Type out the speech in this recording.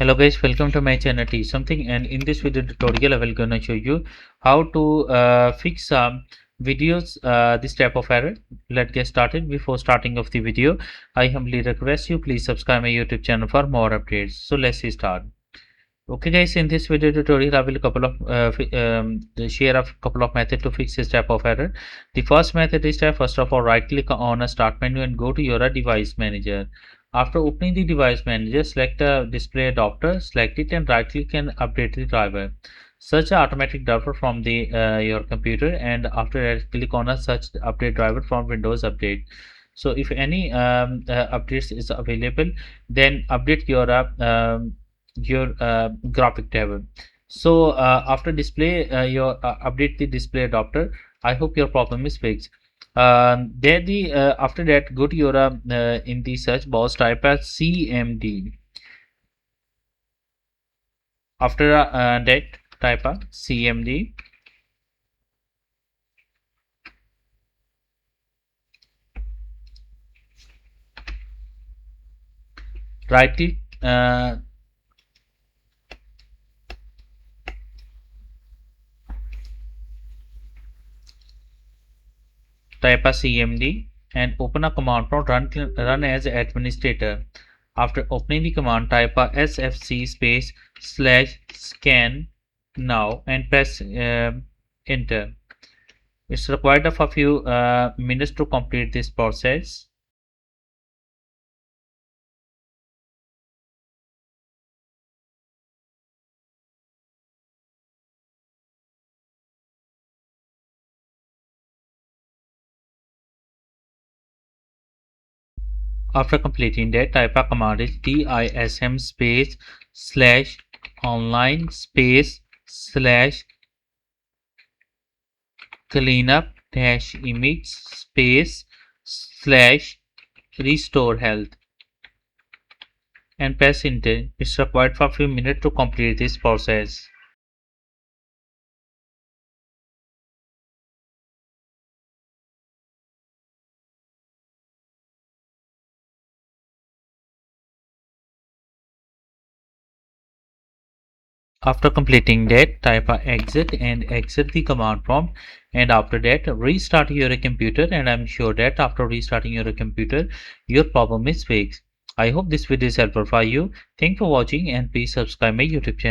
Hello guys, welcome to my channel Teach Something, and in this video tutorial I will gonna show you how to fix videos this type of error. Let's get started. Before starting of the video, I humbly request you please subscribe my YouTube channel for more updates. So let's start. Okay guys, in this video tutorial I will share a couple of methods to fix this type of error. The first method is that first of all right click on a start menu and go to your device manager. After opening the device manager, select the display adapter, select it and right click and update the driver. Search the automatic driver from the your computer, and after that click on a search update driver from Windows Update. So if any updates is available, then update your graphic table. So after display your update the display adapter. I hope your problem is fixed. After that go to your in the search box type as CMD. After that type a CMD. Right click type a CMD and open a command prompt, run as administrator. After opening the command, type a sfc space /scan now and press enter. It's required of a few minutes to complete this process. After completing that, type a command is dism space /online space /cleanup -image space /restore health and press enter. It's required for a few minutes to complete this process. After completing that, type a exit and exit the command prompt, and after that restart your computer, and I'm sure that after restarting your computer your problem is fixed. I hope this video is helpful for you. Thanks for watching and please subscribe my YouTube channel.